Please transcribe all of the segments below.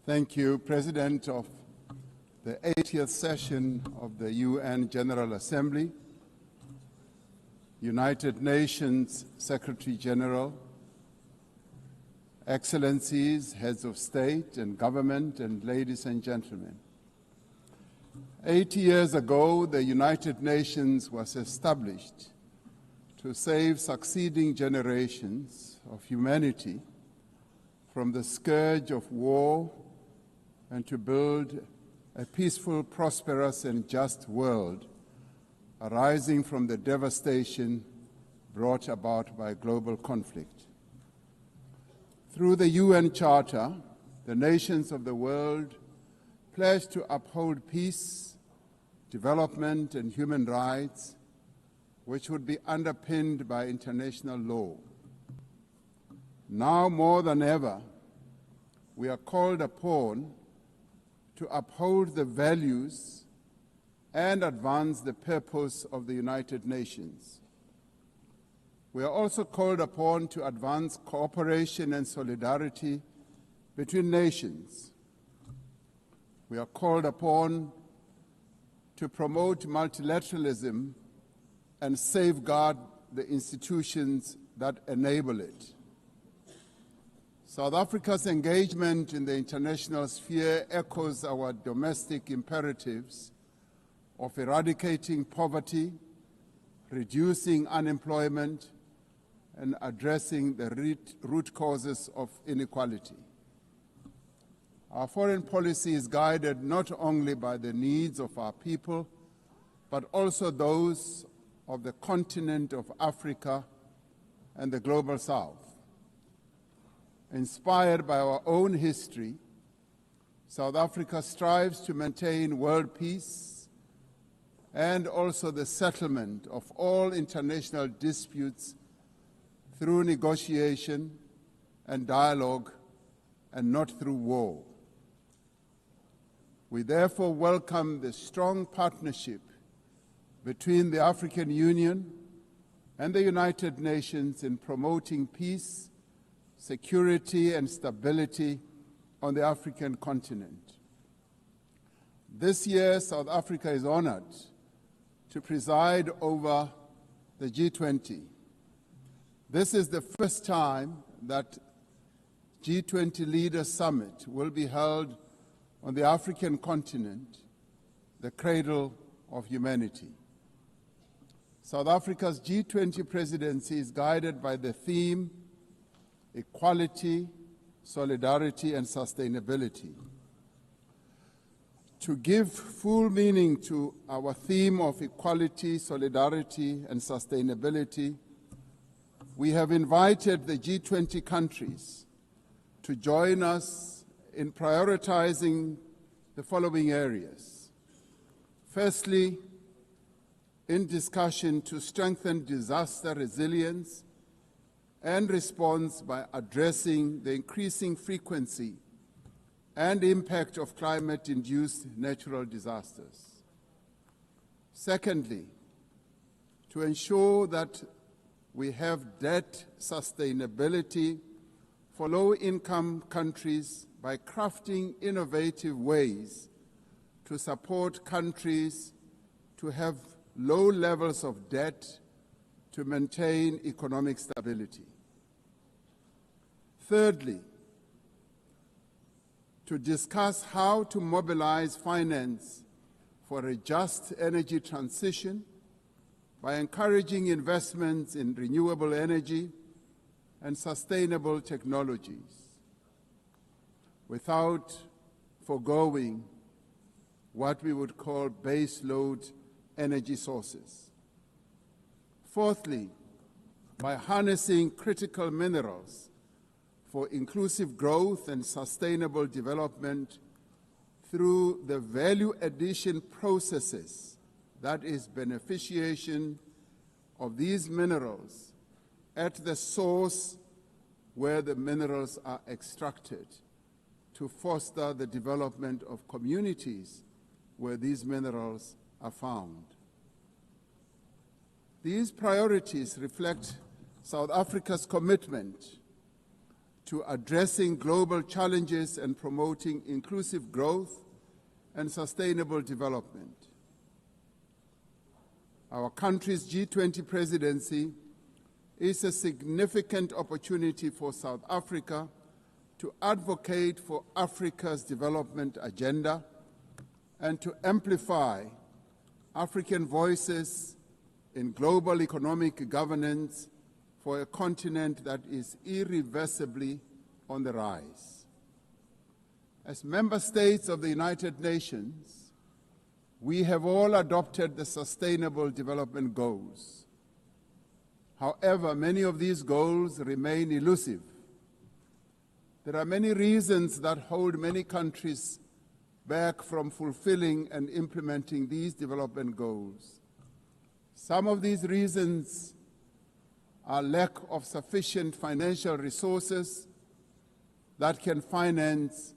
Thank you, President of the 80th session of the UN General Assembly, United Nations Secretary General, Excellencies, Heads of State and Government, and ladies and gentlemen. 80 years ago, the United Nations was established to save succeeding generations of humanity from the scourge of war and to build a peaceful, prosperous, and just world arising from the devastation brought about by global conflict. Through the UN Charter, the nations of the world pledged to uphold peace, development, and human rights, which would be underpinned by international law. Now more than ever, we are called upon to uphold the values and advance the purpose of the United Nations. We are also called upon to advance cooperation and solidarity between nations. We are called upon to promote multilateralism and safeguard the institutions that enable it. South Africa's engagement in the international sphere echoes our domestic imperatives of eradicating poverty, reducing unemployment, and addressing the root causes of inequality. Our foreign policy is guided not only by the needs of our people, but also those of the continent of Africa and the Global South. Inspired by our own history, South Africa strives to maintain world peace and also the settlement of all international disputes through negotiation and dialogue and not through war. We therefore welcome the strong partnership between the African Union and the United Nations in promoting peace, security, and stability on the African continent. This year, South Africa is honored to preside over the G20. This is the first time that G20 Leaders Summit will be held on the African continent, the cradle of humanity. South Africa's G20 presidency is guided by the theme equality, solidarity, and sustainability. To give full meaning to our theme of equality, solidarity, and sustainability, we have invited the G20 countries to join us in prioritizing the following areas. Firstly, in discussion to strengthen disaster resilience and response by addressing the increasing frequency and impact of climate-induced natural disasters. Secondly, to ensure that we have debt sustainability for low-income countries by crafting innovative ways to support countries to have low levels of debt to maintain economic stability. Thirdly, to discuss how to mobilize finance for a just energy transition by encouraging investments in renewable energy and sustainable technologies, without foregoing what we would call baseload energy sources. Fourthly, by harnessing critical minerals for inclusive growth and sustainable development through the value addition processes, that is, beneficiation of these minerals at the source where the minerals are extracted, to foster the development of communities where these minerals are found. These priorities reflect South Africa's commitment to addressing global challenges and promoting inclusive growth and sustainable development. Our country's G20 presidency is a significant opportunity for South Africa to advocate for Africa's development agenda and to amplify African voices in global economic governance for a continent that is irreversibly on the rise. As member states of the United Nations, we have all adopted the Sustainable Development Goals. However, many of these goals remain elusive. There are many reasons that hold many countries back from fulfilling and implementing these development goals. Some of these reasons are lack of sufficient financial resources that can finance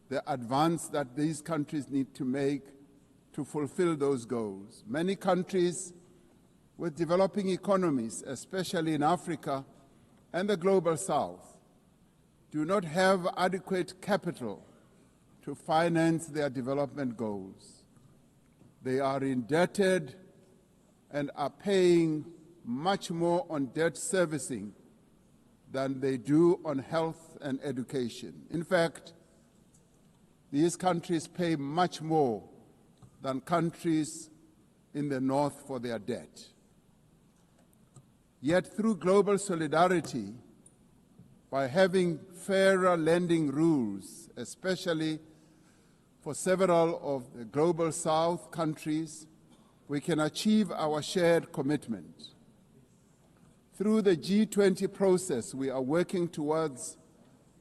the advance that these countries need to make to fulfill those goals. Many countries with developing economies, especially in Africa and the Global South, do not have adequate capital to finance their development goals. They are indebted and are paying much more on debt servicing than they do on health and education. In fact, these countries pay much more than countries in the North for their debt. Yet through global solidarity, by having fairer lending rules, especially for several of the Global South countries, we can achieve our shared commitment. Through the G20 process, we are working towards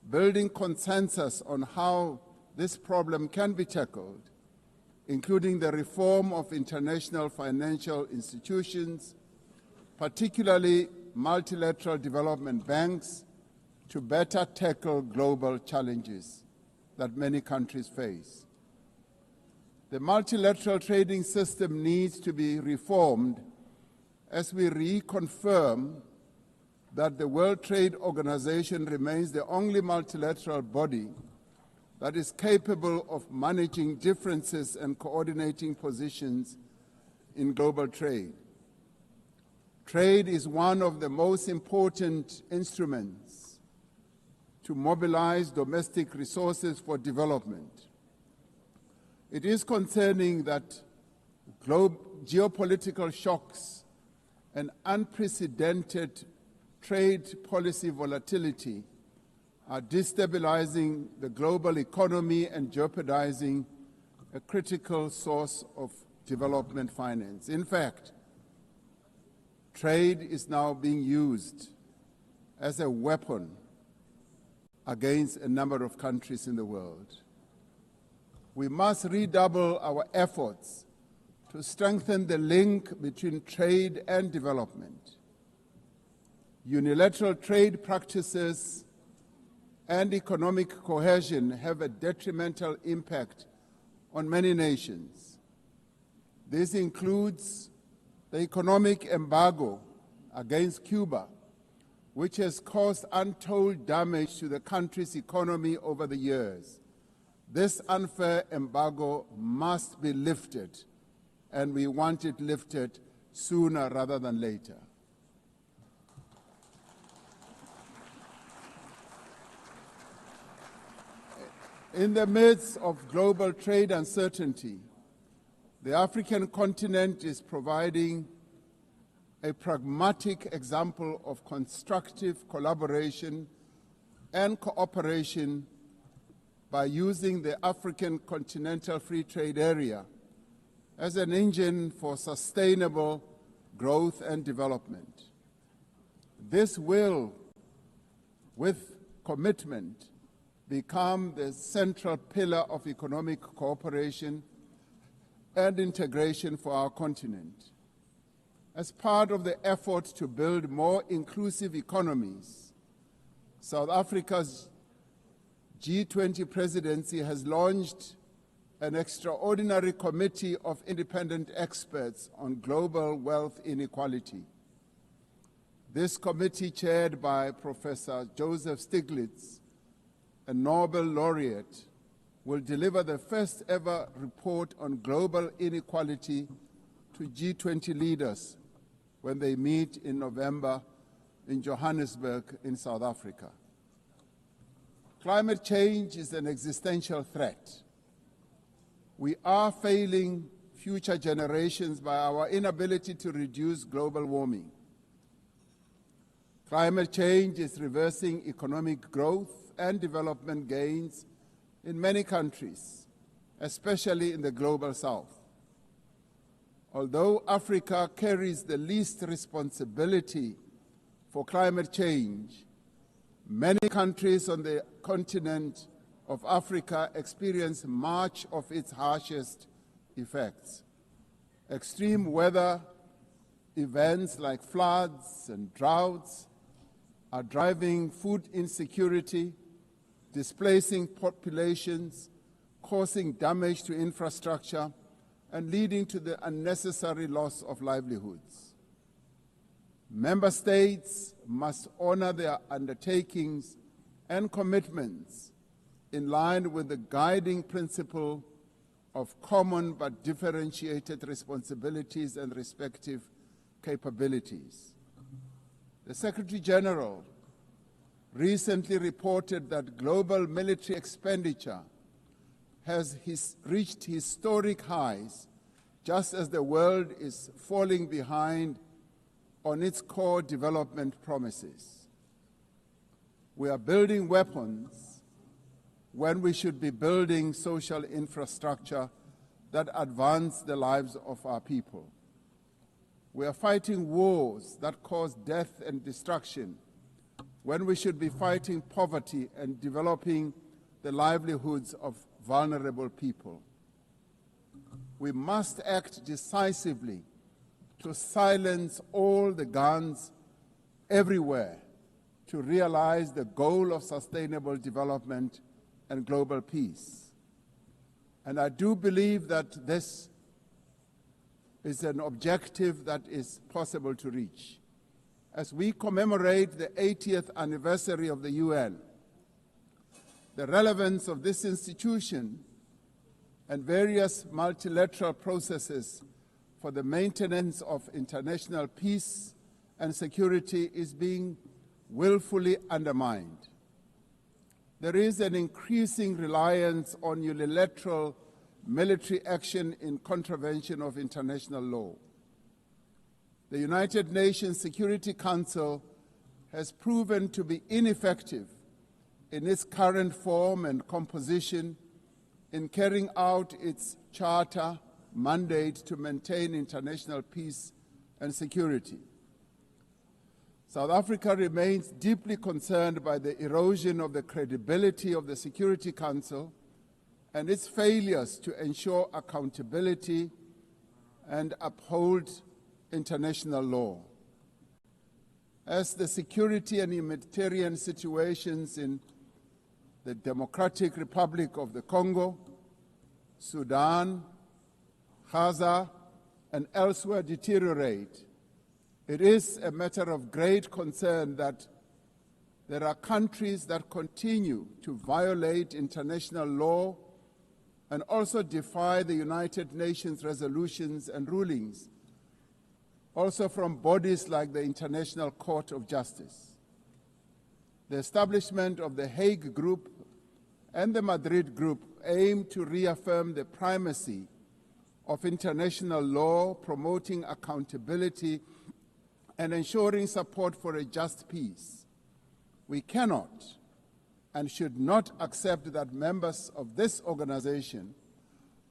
building consensus on how this problem can be tackled, including the reform of international financial institutions, particularly multilateral development banks, to better tackle global challenges that many countries face. The multilateral trading system needs to be reformed as we reconfirm that the World Trade Organization remains the only multilateral body that is capable of managing differences and coordinating positions in global trade. Trade is one of the most important instruments to mobilize domestic resources for development. It is concerning that geopolitical shocks and unprecedented trade policy volatility are destabilizing the global economy and jeopardizing a critical source of development finance. In fact, trade is now being used as a weapon against a number of countries in the world. We must redouble our efforts to strengthen the link between trade and development. Unilateral trade practices and economic cohesion have a detrimental impact on many nations. This includes the economic embargo against Cuba, which has caused untold damage to the country's economy over the years. This unfair embargo must be lifted, and we want it lifted sooner rather than later. In the midst of global trade uncertainty, the African continent is providing a pragmatic example of constructive collaboration and cooperation by using the African Continental Free Trade Area as an engine for sustainable growth and development. This will, with commitment, become the central pillar of economic cooperation and integration for our continent. As part of the effort to build more inclusive economies, South Africa's G20 presidency has launched an extraordinary committee of independent experts on global wealth inequality. This committee, chaired by Professor Joseph Stiglitz, a Nobel laureate, will deliver the first ever report on global inequality to G20 leaders when they meet in November in Johannesburg in South Africa. Climate change is an existential threat. We are failing future generations by our inability to reduce global warming. Climate change is reversing economic growth and development gains in many countries, especially in the global south. Although Africa carries the least responsibility for climate change, many countries on the continent of Africa experience much of its harshest effects. Extreme weather events like floods and droughts are driving food insecurity, displacing populations, causing damage to infrastructure, and leading to the unnecessary loss of livelihoods. Member states must honor their undertakings and commitments in line with the guiding principle of common but differentiated responsibilities and respective capabilities. The Secretary General recently reported that global military expenditure has reached historic highs, just as the world is falling behind on its core development promises. We are building weapons when we should be building social infrastructure that advance the lives of our people. We are fighting wars that cause death and destruction when we should be fighting poverty and developing the livelihoods of vulnerable people. We must act decisively to silence all the guns everywhere to realize the goal of sustainable development and global peace. And I do believe that this is an objective that is possible to reach. As we commemorate the 80th anniversary of the UN, the relevance of this institution and various multilateral processes for the maintenance of international peace and security is being willfully undermined. There is an increasing reliance on unilateral military action in contravention of international law. The United Nations Security Council has proven to be ineffective in its current form and composition in carrying out its charter mandate to maintain international peace and security. South Africa remains deeply concerned by the erosion of the credibility of the Security Council and its failures to ensure accountability and uphold international law. As the security and humanitarian situations in the Democratic Republic of the Congo, Sudan, Gaza, and elsewhere deteriorate, it is a matter of great concern that there are countries that continue to violate international law and also defy the United Nations resolutions and rulings, also from bodies like the International Court of Justice. The establishment of the Hague Group and the Madrid Group aim to reaffirm the primacy of international law, promoting accountability and ensuring support for a just peace. We cannot and should not accept that members of this organization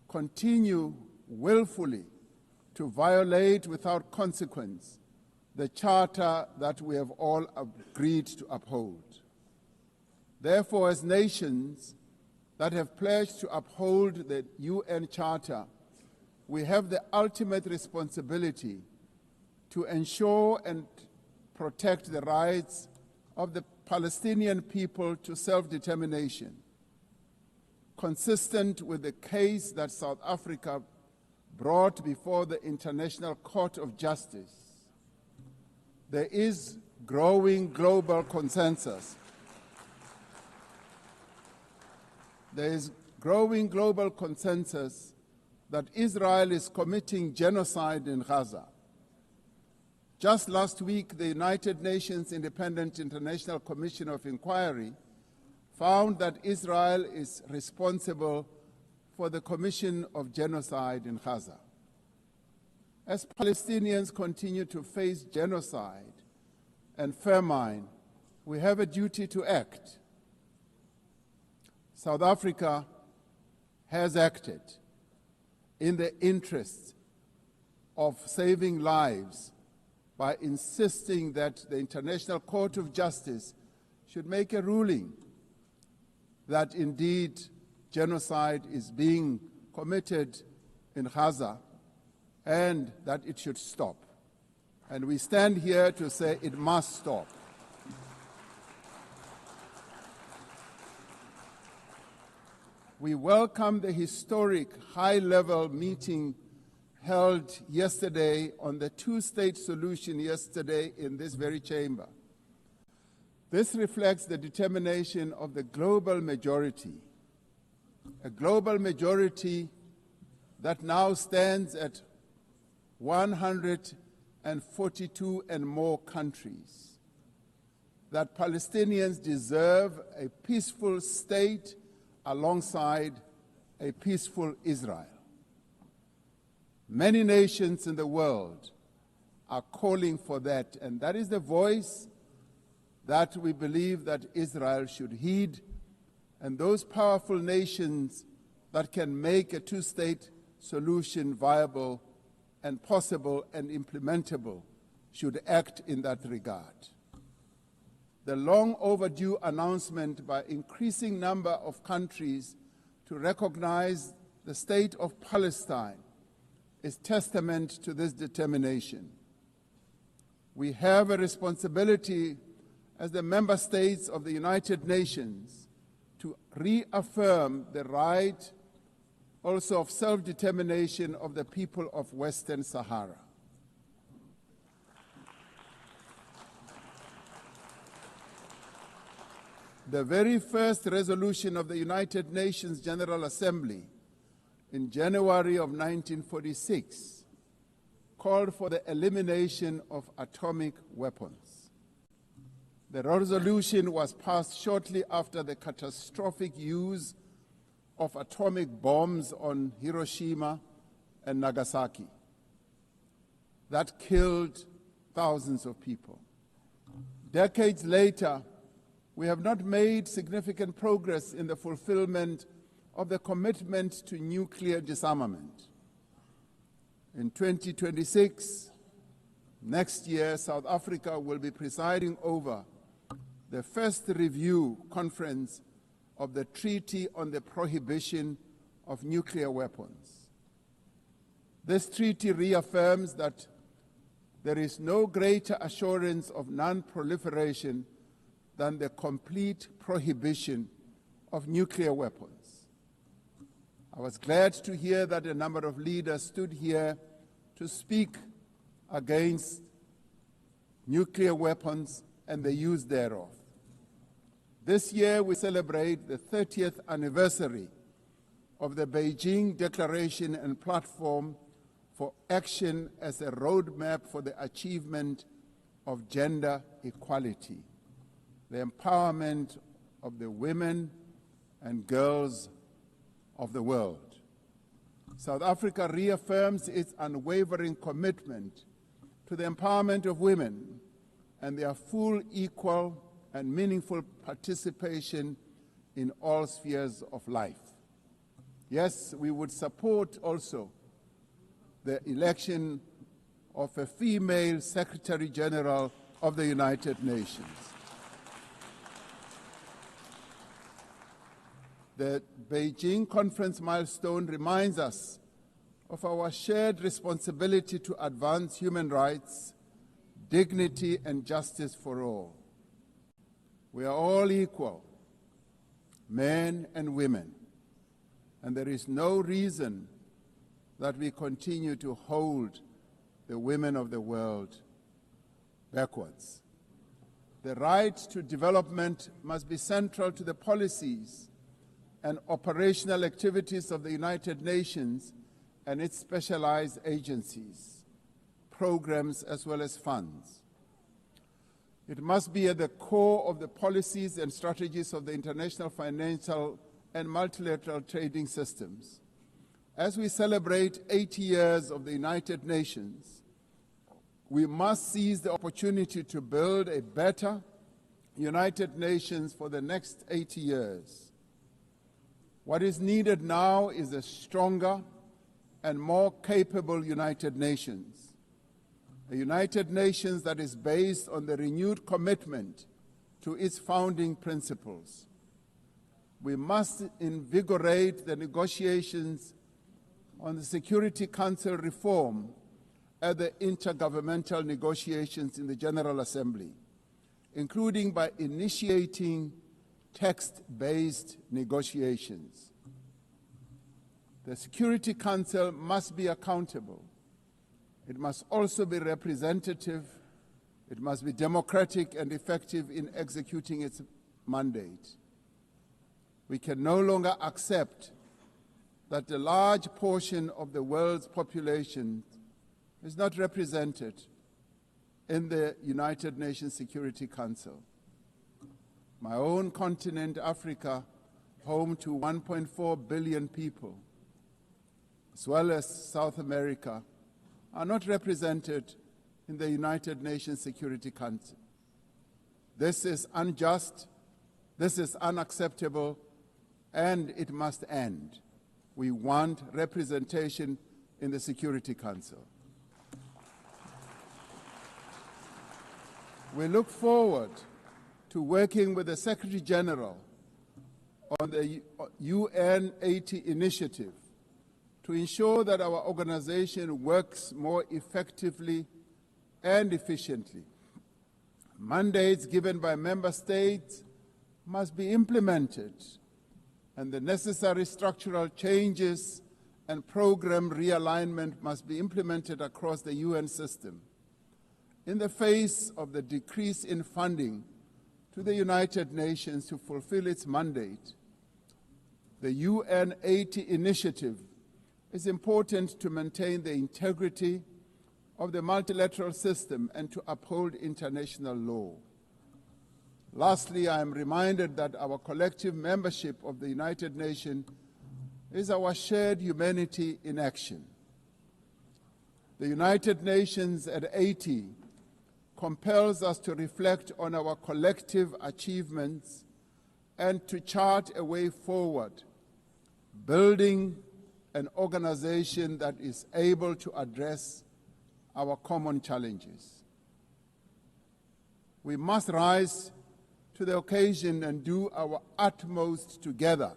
continue willfully to violate without consequence the charter that we have all agreed to uphold. Therefore, as nations that have pledged to uphold the UN Charter, we have the ultimate responsibility to ensure and protect the rights of the Palestinian people to self-determination, consistent with the case that South Africa brought before the International Court of Justice. There is growing global consensus. There is growing global consensus that Israel is committing genocide in Gaza. Just last week, the United Nations Independent International Commission of Inquiry found that Israel is responsible for the commission of genocide in Gaza. As Palestinians continue to face genocide and famine, we have a duty to act. South Africa has acted in the interest of saving lives by insisting that the International Court of Justice should make a ruling that indeed genocide is being committed in Gaza and that it should stop. And we stand here to say it must stop. We welcome the historic high-level meeting held yesterday on the two-state solution yesterday in this very chamber. This reflects the determination of the global majority, a global majority that now stands at 142 and more countries, that Palestinians deserve a peaceful state alongside a peaceful Israel. Many nations in the world are calling for that, and that is the voice that we believe that Israel should heed, and those powerful nations that can make a two-state solution viable and possible and implementable should act in that regard. The long overdue announcement by increasing number of countries to recognize the state of Palestine is testament to this determination. We have a responsibility as the member states of the United Nations to reaffirm the right also of self-determination of the people of Western Sahara. The very first resolution of the United Nations General Assembly in January of 1946 called for the elimination of atomic weapons. The resolution was passed shortly after the catastrophic use of atomic bombs on Hiroshima and Nagasaki that killed thousands of people. Decades later, we have not made significant progress in the fulfillment of the commitment to nuclear disarmament. In 2026, next year, South Africa will be presiding over the first review conference of the Treaty on the Prohibition of Nuclear Weapons. This treaty reaffirms that there is no greater assurance of non-proliferation than the complete prohibition of nuclear weapons. I was glad to hear that a number of leaders stood here to speak against nuclear weapons and the use thereof. This year we celebrate the 30th anniversary of the Beijing Declaration and Platform for Action as a roadmap for the achievement of gender equality, the empowerment of the women and girls of the world. South Africa reaffirms its unwavering commitment to the empowerment of women and their full, equal, and meaningful participation in all spheres of life. Yes, we would support also the election of a female Secretary General of the United Nations. The Beijing conference milestone reminds us of our shared responsibility to advance human rights, dignity, and justice for all. We are all equal, men and women, and there is no reason that we continue to hold the women of the world backwards. The right to development must be central to the policies and operational activities of the United Nations and its specialized agencies, programs, as well as funds. It must be at the core of the policies and strategies of the international financial and multilateral trading systems. As we celebrate 80 years of the United Nations, we must seize the opportunity to build a better United Nations for the next 80 years. What is needed now is a stronger and more capable United Nations. A United Nations that is based on the renewed commitment to its founding principles. We must invigorate the negotiations on the Security Council reform at the intergovernmental negotiations in the General Assembly, including by initiating text-based negotiations. The Security Council must be accountable. It must also be representative. It must be democratic and effective in executing its mandate. We can no longer accept that a large portion of the world's population is not represented in the United Nations Security Council. My own continent, Africa, home to 1.4 billion people, as well as South America, are not represented in the United Nations Security Council. This is unjust, this is unacceptable, and it must end. We want representation in the Security Council. We look forward to working with the Secretary General on the UN 80 initiative to ensure that our organization works more effectively and efficiently. Mandates given by member states must be implemented, and the necessary structural changes and program realignment must be implemented across the UN system. In the face of the decrease in funding to the United Nations to fulfill its mandate, the UN 80 initiative is important to maintain the integrity of the multilateral system and to uphold international law. Lastly, I am reminded that our collective membership of the United Nations is our shared humanity in action. The United Nations at 80 compels us to reflect on our collective achievements and to chart a way forward, building an organization that is able to address our common challenges. We must rise to the occasion and do our utmost together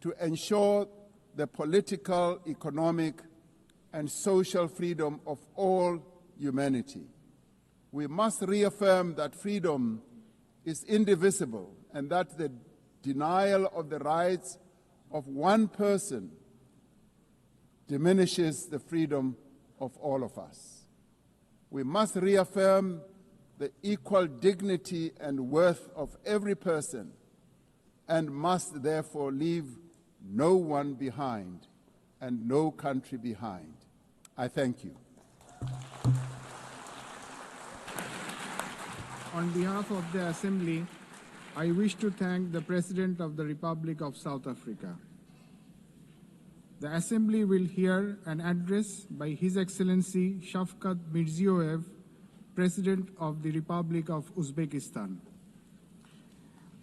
to ensure the political, economic, and social freedom of all humanity. We must reaffirm that freedom is indivisible and that the denial of the rights of one person diminishes the freedom of all of us. We must reaffirm the equal dignity and worth of every person and must therefore leave no one behind and no country behind. I thank you. On behalf of the Assembly, I wish to thank the President of the Republic of South Africa. The Assembly will hear an address by His Excellency Shavkat Mirziyoyev, President of the Republic of Uzbekistan.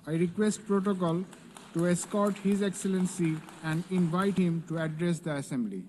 I request protocol to escort His Excellency and invite him to address the Assembly.